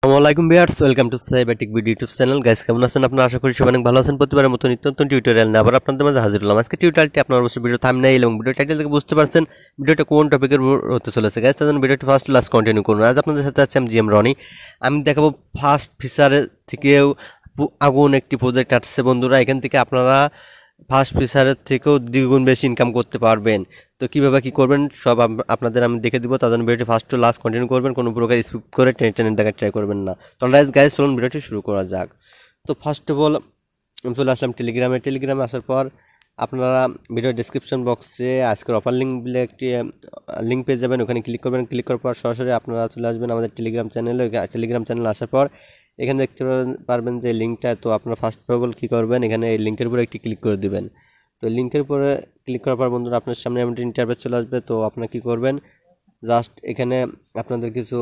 আসসালামাইকুম viewers, welcome to Cybertech video YouTube channel. Guys, কেমন আছেন আপনারা? আশা করি সবাই অনেক ভালো আছেন। প্রতিবারের মতো নিত্য নতুন টিউটোরিয়াল নিয়ে আবার আপনাদের মাঝে হাজির হলাম। আজকে টিউটোরিয়ালটি আপনারা অবশ্যই ভিডিও থাম্বনেইল এবং ভিডিও টাইটেল থেকে বুঝতে পারছেন ভিডিওটা কোন টপিকের উপর হতে চলেছে। গাইস, তার জন্য ভিডিওটি ফার্স্ট লাস্ট কন্টিনিউ করুন। আজ আপনাদের সাথে আছি আমি জিএম রনি। আমি দেখাবো ফার্স্ট ফিচারের থেকেও আগুন একটি প্রজেক্ট আসছে বন্ধুরা। এখান থেকে আপনারা ফার্স্ট ফিচারের থেকেও দ্বিগুণ বেশি ইনকাম করতে পারবেন। তো কীভাবে কী করবেন সব আপনাদের আমি দেখে দিব। তার জন্য ভিডিওটি ফার্স্ট টু লাস্ট কন্টিনিউ করবেন, কোনো প্রকার স্কিপ করে টেনে টেনে দেখার ট্রাই করবেন না। তো গাইস চলুন ভিডিওটি শুরু করা যাক। তো ফার্স্ট অফ অল আমি চলে আসলাম টেলিগ্রামে আসার পর আপনারা ভিডিও ডিসক্রিপশন বক্সে আজকের অফার লিঙ্ক বলে একটি লিঙ্ক পেয়ে যাবেন। ওখানে ক্লিক করবেন। ক্লিক করার পর সরাসরি আপনারা চলে আসবেন আমাদের টেলিগ্রাম চ্যানেলে। আসার পর এখানে দেখতে পারবেন যে লিঙ্কটা, তো আপনারা ফার্স্ট অফ অল কী করবেন, এখানে এই লিঙ্কের উপরে একটি ক্লিক করে দিবেন। তো লিঙ্কের উপরে ক্লিক করার পর বন্ধুরা আপনার সামনে এমন ইন্টারফেস চলে আসবে। তো আপনারা কী করবেন, জাস্ট এখানে আপনাদের কিছু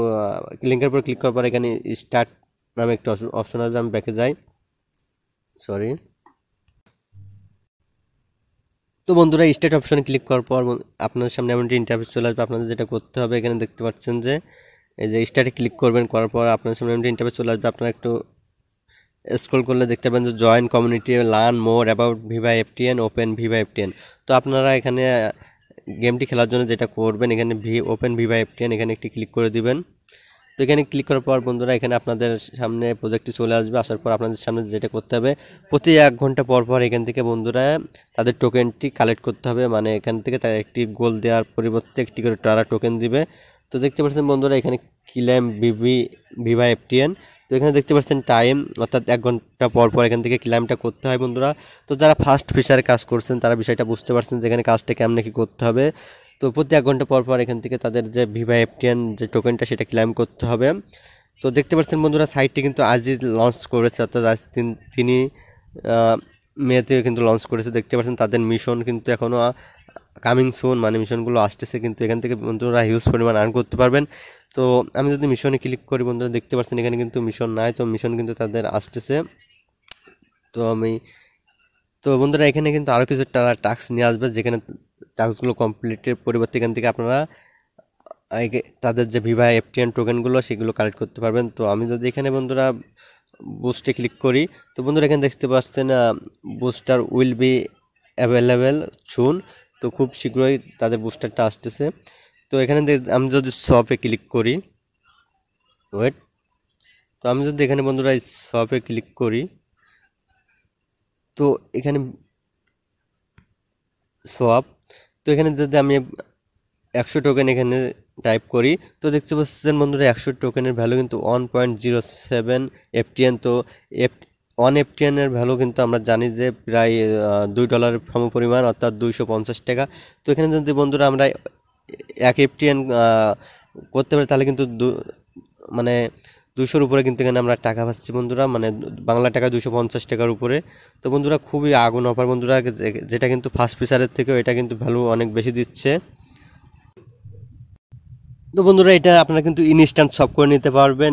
লিঙ্কের উপরে ক্লিক করার পর এখানে স্টার্ট নামে একটা অপশন আসবে। আমি ব্যাকে যাই, সরি। তো বন্ধুরা স্টার্ট অপশনে ক্লিক করার পর আপনার সামনে এমন ইন্টারফেস চলে আসবে। আপনাদের যেটা করতে হবে, এখানে দেখতে পাচ্ছেন যে এই যে স্টার্টে ক্লিক করবেন। করার পর আপনার সামনে এমন ইন্টারফেস চলে আসবে। আপনারা একটু স্ক্রল করলে দেখতে পাবেন যে join community, learn more about Viva FTN, open Viva FTN. তো আপনারা এখানে গেমটি খেলার জন্য যেটা করবেন, এখানে ওপেন ভিভা এফটিএন এখানে একটি ক্লিক করে দিবেন। তো এখানে ক্লিক করার পর বন্ধুরা এখানে আপনাদের সামনে প্রজেক্টটি চলে আসবে। আসার পর আপনাদের সামনে যেটা করতে হবে, প্রতি 1 ঘন্টা পর পর এখান থেকে বন্ধুরা তাদের টোকেনটি কালেক্ট করতে হবে। মানে এখান থেকে তার একটি গোল দেওয়ার পরিবর্তে একটি করে তারা টোকেন দিবে। তো দেখতে পাচ্ছেন বন্ধুরা এখানে ক্লেম ভিভা এফটিএন। তো এখানে দেখতে পাচ্ছেন টাইম, অর্থাৎ 1 ঘন্টা পর পর এখান থেকে ক্লেমটা করতে হয় বন্ধুরা। তো যারা ফার্স্ট ফিচারে কাজ করছেন তারা বিষয়টা বুঝতে পারছেন যে এখানে কাজটা কেমন কি করতে হবে। তো প্রতি 1 ঘন্টা পর পর এখান থেকে তাদের যে ভিভা এফটিএন যে টোকেনটা সেটা ক্লেম করতে হবে। তো দেখতে পাচ্ছেন বন্ধুরা সাইটটি কিন্তু আজই লঞ্চ করেছে, অর্থাৎ আজ তিনি মেতে কিন্তু লঞ্চ করেছে। দেখতে পাচ্ছেন তাদের মিশন কিন্তু এখনও কামিং সুন, মানে মিশনগুলো আসতেছে। কিন্তু এখান থেকে বন্ধুরা হিউজ পরিমাণ আর্ন করতে পারবেন। তো আমি যদি মিশনে ক্লিক করি বন্ধুরা দেখতে পাচ্ছেন এখানে কিন্তু মিশন নাই, তো মিশন কিন্তু তাদের আসতেছে। তো বন্ধুরা এখানে কিন্তু আরও কিছু টাস্ক নিয়ে আসবে, যেখানে টাস্কগুলো কমপ্লিটের পরিবর্তে এখান থেকে আপনারা তাদের যে ভিভা এফটিএন টোকেনগুলো সেগুলো কালেক্ট করতে পারবেন। তো আমি যদি এখানে বন্ধুরা বুস্টে ক্লিক করি, তো বন্ধুরা এখানে দেখতে পাচ্ছেন বুস্টার উইল বি অ্যাভেলেবেল সুন। তো খুব শীঘ্রই তাদের বুস্টারটা আসতেছে। তো এখানে আমি যদি শপে ক্লিক করি, ওয়েট, তো আমি যদি এখানে বন্ধুরা শপে ক্লিক করি, তো এখানে শপ, তো এখানে যদি আমি 100 টোকেন এখানে টাইপ করি, তো দেখতে পাচ্ছেন বন্ধুরা 100 টোকেনের ভ্যালু কিন্তু 1.07 এফটিএন। তো 1 এফটিএনের ভ্যালু কিন্তু আমরা জানি যে প্রায় $2 সমপরিমাণ, অর্থাৎ 250 টাকা। তো এখানে যদি বন্ধুরা আমরা 1 এফটিএন করতে পারি তাহলে কিন্তু মানে 200-র উপরে কিন্তু এখানে আমরা টাকা পাচ্ছি বন্ধুরা, মানে বাংলা টাকা 250 টাকার উপরে। তো বন্ধুরা খুবই আগুন অফার বন্ধুরা, যেটা কিন্তু ফার্স্ট ফিচারের থেকেও এটা কিন্তু ভ্যালু অনেক বেশি দিচ্ছে। তো বন্ধুরা এটা আপনারা কিন্তু ইনস্ট্যান্ট সব করে নিতে পারবেন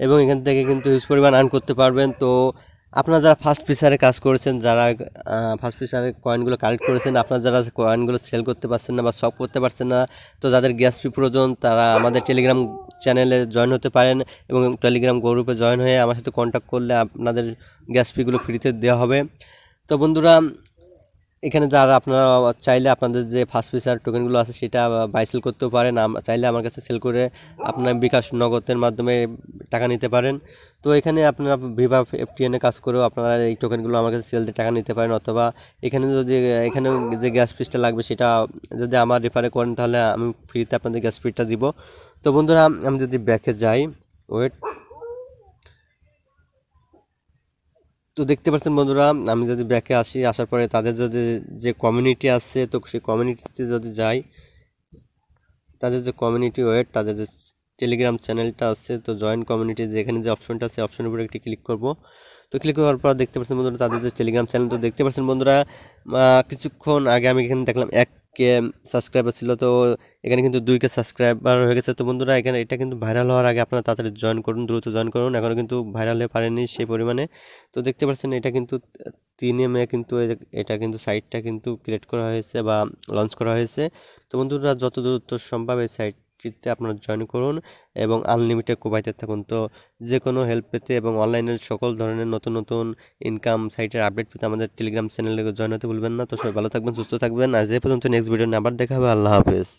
এবং এখান থেকে কিন্তু হিউজ পরিমাণ আর্ন করতে পারবেন। তো আপনারা যারা ফার্স্ট ফিচারে কাজ করেছেন, যারা ফার্স্ট ফিচারে কয়েনগুলো কালেক্ট করেছেন, আপনারা যারা কয়েনগুলো সেল করতে পারছেন না বা শপ করতে পারছেন না, তো যাদের গ্যাস ফি প্রয়োজন তারা আমাদের টেলিগ্রাম চ্যানেলে জয়েন হতে পারেন এবং টেলিগ্রাম গ্রুপে জয়েন হয়ে আমার সাথে কন্ট্যাক্ট করলে আপনাদের গ্যাস ফিগুলো ফ্রিতে দেওয়া হবে। তো বন্ধুরা এখানে যারা আপনারা চাইলে আপনাদের যে ফার্স্ট ফিচার টোকেনগুলো আছে সেটা বাই সেল করতেও পারেন, চাইলে আমার কাছে সেল করে আপনার বিকাশ নগদের মাধ্যমে টাকা নিতে পারেন। তো এখানে আপনারা ভিভা এফটিএনে কাজ করেও আপনারা এই টোকেনগুলো আমার কাছে সেল দিয়ে টাকা নিতে পারেন, অথবা এখানে যে গ্যাস ফিসটা লাগবে সেটা যদি আমার রেফারে করেন তাহলে আমি ফ্রিতে আপনাদের গ্যাস ফিটা দিব। তো বন্ধুরা আমি যদি ব্যাকে যাই, ওয়েট, তো দেখতে পাচ্ছেন বন্ধুরা আমি যদি ব্যাকে আসি, আসার পরে তাদের যদি যে কমিউনিটি আছে, তো সেই কমিউনিটিতে যদি যাই, তাদের যে কমিউনিটি, ওয়েট, তাদের যে টেলিগ্রাম চ্যানেলটা আছে, তো জয়েন কমিউনিটি যেখানে যে অপশনটা আছে অপশনের উপরে একটি ক্লিক করব। তো ক্লিক করার পর দেখতে পাচ্ছেন বন্ধুরা তাদের যে টেলিগ্রাম চ্যানেল, তো দেখতে পাচ্ছেন বন্ধুরা কিছুক্ষণ আগে আমি এখানে দেখলাম 1K সাবস্ক্রাইবার ছিল, তো এখানে কিন্তু 2K সাবস্ক্রাইবার হয়ে গেছে। তো বন্ধুরা এখানে এটা কিন্তু ভাইরাল হওয়ার আগে আপনারা তাড়াতাড়ি জয়েন করুন, দ্রুত জয়েন করুন, এখনও কিন্তু ভাইরাল হয়ে পারেনি সেই পরিমাণে। তো দেখতে পাচ্ছেন এটা কিন্তু 3 মে কিন্তু এটা কিন্তু সাইটটা কিন্তু ক্রিয়েট করা হয়েছে বা লঞ্চ করা হয়েছে। তো বন্ধুরা যত দ্রুত সম্ভব এই সাইটটি ফ্রিতে আপনারা জয়েন করুন এবং আনলিমিটেড কোপাইতে থাকুন। তো যে কোনো হেল্প পেতে এবং অনলাইনের সকল ধরনের নতুন নতুন ইনকাম সাইটের আপডেট পেতে আমাদের টেলিগ্রাম চ্যানেলে জয়েন হতে ভুলবেন না। তো সবাই ভালো থাকবেন, সুস্থ থাকবেন। আজ এ পর্যন্ত, নেক্সট ভিডিও আবার দেখা হবে। আল্লাহ হাফেজ।